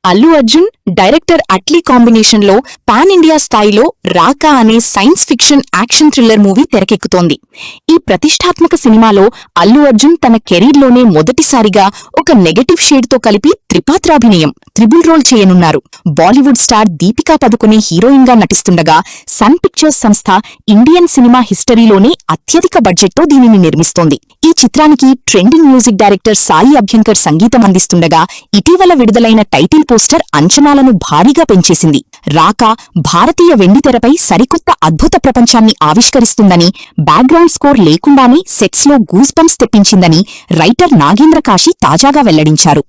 Allu Arjun, director Atlee కాంబినేషన్లో pan India స్థాయిలో రాకా అనే science fiction action thriller movie తెరకెక్కుతోంది. ఈ ప్రతిష్టాత్మక సినిమాలో అల్లు అర్జున్ తన కెరీర్లోనే మొదటిసారిగా ఒక నెగటివ్ షేడ్తో కలిపి త్రిపాత్రాభినయం త్రిబుల్ రోల్ చేయనున్నారు. బాలీవుడ్ స్టార్ దీపికా పదుకొనే హీరోయిన్గా నటిస్తుండగా సన్ పిక్చర్స్ సంస్థ ఇండియన్ సినిమా హిస్టరీలోనే అత్యధిక బడ్జెట్తో దీనిని నిర్మిస్తోంది. ఈ చిత్రానికి trending music director Sai Abhyankar సంగీతం అందిస్తుండగా ఇటీవల విడుదలైన టైటిల్ పోస్టర్ అంచనాలను భారీగా పెంచేసింది. రాకా భారతీయ వెండితెరపై సరికొత్త అద్భుత ప్రపంచాన్ని ఆవిష్కరిస్తుందని, బ్యాక్గ్రౌండ్ స్కోర్ లేకుండానే సెట్స్లో గూస్ బంప్స్ తెప్పించిందని రైటర్ నాగేంద్ర కాశీ తాజాగా వెల్లడించారు.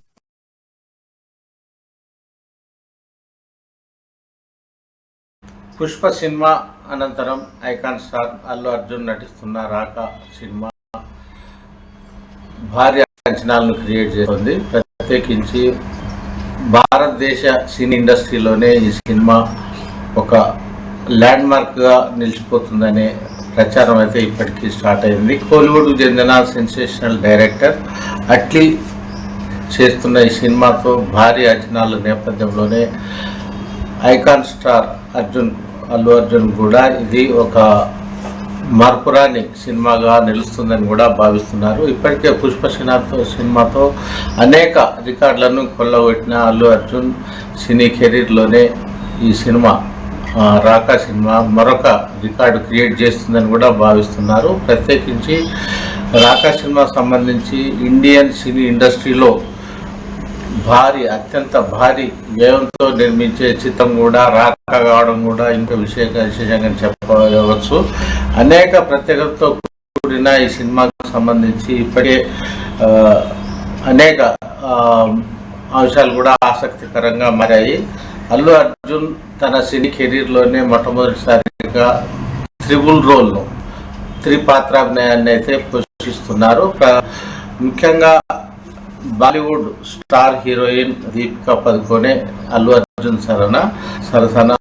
పుష్ప సినిమా అనంతరం ఐకాన్ స్టార్ అల్లు అర్జున్ నటిస్తున్న రాకా సినిమా భారీ అంచనాలను క్రియేట్ చేస్తుంది. ప్రత్యేకించి భారతదేశ సినీ ఇండస్ట్రీలోనే ఈ సినిమా ఒక ల్యాండ్ మార్క్గా నిలిచిపోతుందనే ప్రచారం అయితే ఇప్పటికీ స్టార్ట్ అయింది. కోలీవుడ్కు చెందిన సెన్సేషనల్ డైరెక్టర్ అట్లీ చేస్తున్న ఈ సినిమాతో భారీ అంచనాల నేపథ్యంలోనే ఐకాన్ స్టార్ అల్లు అర్జున్ కూడా ఇది ఒక మార్పురాని సినిమాగా నిలుస్తుందని కూడా భావిస్తున్నారు. ఇప్పటికే పుష్ప సినిమాతో అనేక రికార్డులను కొల్లగొట్టిన అల్లు అర్జున్ సినీ కెరీర్లోనే ఈ సినిమా రాకా సినిమా మరొక రికార్డు క్రియేట్ చేస్తుందని కూడా భావిస్తున్నారు. ప్రత్యేకించి రాకా సినిమా సంబంధించి ఇండియన్ సినీ ఇండస్ట్రీలో అత్యంత భారీ వ్యయంతో నిర్మించే చిత్రం కూడా రాకా కావడం కూడా ఇంకా విశేషంగా చెప్పవచ్చు. అనేక ప్రత్యేకతతో కూడిన ఈ సినిమాకు సంబంధించి ఇప్పటికే అనేక అంశాలు కూడా ఆసక్తికరంగా మారాయి. అల్లు అర్జున్ తన సినీ కెరీర్లోనే మొట్టమొదటిసారిగా త్రిబుల్ రోల్ను త్రిపాత్రాభినయాన్ని అయితే పోషిస్తున్నారు. ముఖ్యంగా బాలీవుడ్ స్టార్ హీరోయిన్ దీపికా పదుకొనే అల్లు అర్జున్ సరసన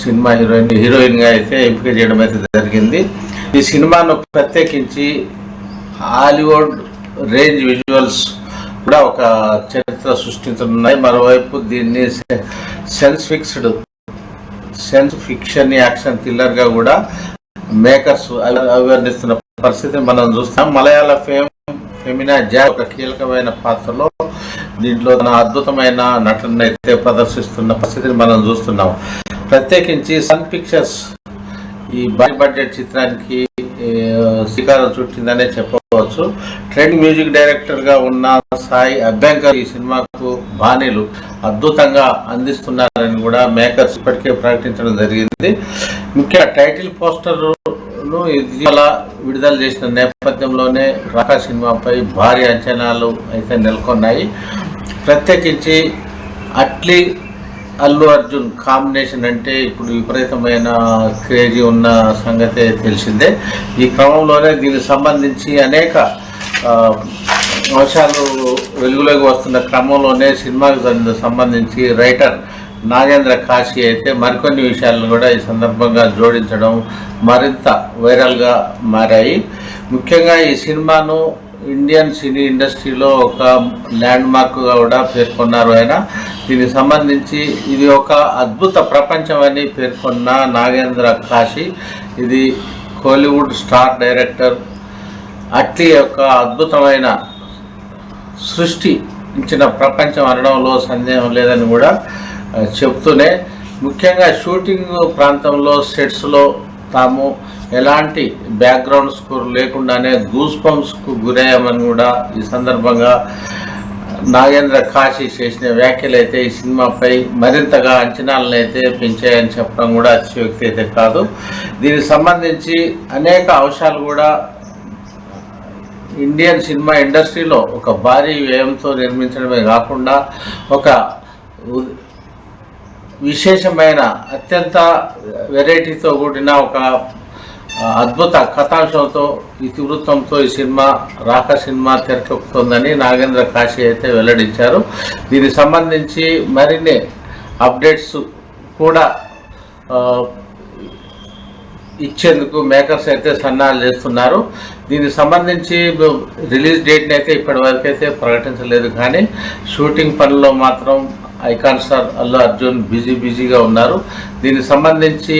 సినిమా హీరోయిన్గా అయితే ఎంపిక చేయడం అయితే జరిగింది. ఈ సినిమాను ప్రత్యేకించి హాలీవుడ్ రేంజ్ విజువల్స్ కూడా ఒక చరిత్ర సృష్టించనున్నాయి. మరోవైపు దీన్ని సైన్స్ ఫిక్షన్ యాక్షన్ థ్రిల్లర్గా కూడా మేకర్స్ అభివర్ణిస్తున్న పరిస్థితి మనం చూస్తాం. మలయాళ ఫెమినా జాక్ ఒక కీలకమైన పాత్రలో దీంట్లో తన అద్భుతమైన నటన అయితే ప్రదర్శిస్తున్న పరిస్థితిని మనం చూస్తున్నాం. ప్రత్యేకించి సన్ పిక్చర్స్ ఈ భారీ బడ్జెట్ చిత్రానికి శ్రీకారం చుట్టిందనే చెప్పవచ్చు. ట్రెండింగ్ మ్యూజిక్ డైరెక్టర్గా ఉన్న సాయి అభ్యంకర్ ఈ సినిమాకు బాణీలు అద్భుతంగా అందిస్తున్నారని కూడా మేకర్స్ ఇప్పటికే ప్రకటించడం జరిగింది. ముఖ్యంగా టైటిల్ పోస్టర్ ఇటీవల విడుదల చేసిన నేపథ్యంలోనే రాకా సినిమాపై భారీ అంచనాలు అయితే నెలకొన్నాయి. ప్రత్యేకించి అట్లీ అల్లు అర్జున్ కాంబినేషన్ అంటే ఇప్పుడు విపరీతమైన క్రేజీ ఉన్న సంగతే తెలిసిందే. ఈ క్రమంలోనే దీనికి సంబంధించి అనేక అంశాలు వెలుగులోకి వస్తున్న క్రమంలోనే సినిమాకు సంబంధించి రైటర్ నాగేంద్ర కాశీ అయితే మరికొన్ని విషయాలను కూడా ఈ సందర్భంగా జోడించడం మరింత వైరల్గా మారాయి. ముఖ్యంగా ఈ సినిమాను ఇండియన్ సినీ ఇండస్ట్రీలో ఒక ల్యాండ్ మార్క్గా కూడా పేర్కొన్నారు ఆయన. దీనికి సంబంధించి ఇది ఒక అద్భుత ప్రపంచం అని పేర్కొన్న నాగేంద్ర కాశీ ఇది కోలీవుడ్ స్టార్ డైరెక్టర్ అట్లీ యొక్క అద్భుతమైన సృష్టి ఇచ్చిన ప్రపంచం అనడంలో సందేహం లేదని కూడా చెప్తూనే ముఖ్యంగా షూటింగ్ ప్రాంతంలో సెట్స్లో తాము ఎలాంటి బ్యాక్గ్రౌండ్ స్కోర్ లేకుండానే గూస్ బంప్స్కు గురయ్యామని కూడా ఈ సందర్భంగా నాగేంద్ర కాశీ చేసిన వ్యాఖ్యలు అయితే ఈ సినిమాపై మరింతగా అంచనాలను అయితే పెంచాయని చెప్పడం కూడా అతిశయోక్తి అయితే కాదు. దీనికి సంబంధించి అనేక అంశాలు కూడా ఇండియన్ సినిమా ఇండస్ట్రీలో ఒక భారీ వ్యయంతో నిర్మించడమే కాకుండా ఒక విశేషమైన అత్యంత వెరైటీతో కూడిన ఒక అద్భుత కథాంశంతో ఇతివృత్తంతో ఈ రాకా సినిమా తెరకెక్కుతోందని నాగేంద్ర కాశీ అయితే వెల్లడించారు. దీనికి సంబంధించి మరిన్ని అప్డేట్స్ కూడా ఇచ్చేందుకు మేకర్స్ అయితే సన్నాహాలు చేస్తున్నారు. దీనికి సంబంధించి రిలీజ్ డేట్ని అయితే ఇప్పటి వరకు అయితే ప్రకటించలేదు, కానీ షూటింగ్ పనుల్లో మాత్రం ఐకాన్ స్టార్ అల్లు అర్జున్ బిజీగా ఉన్నారు. దీనికి సంబంధించి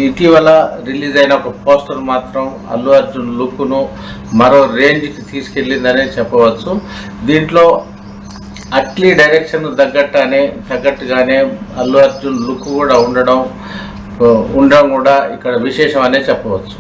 ఇటీవల రిలీజ్ అయిన ఒక పోస్టర్ మాత్రం అల్లు అర్జున్ లుక్ను మరో రేంజ్కి తీసుకెళ్ళిందనే చెప్పవచ్చు. దీంట్లో అట్లీ డైరెక్షన్ తగ్గట్టుగానే అల్లు అర్జున్ లుక్ కూడా ఉండడం కూడా ఇక్కడ విశేషం అనే చెప్పవచ్చు.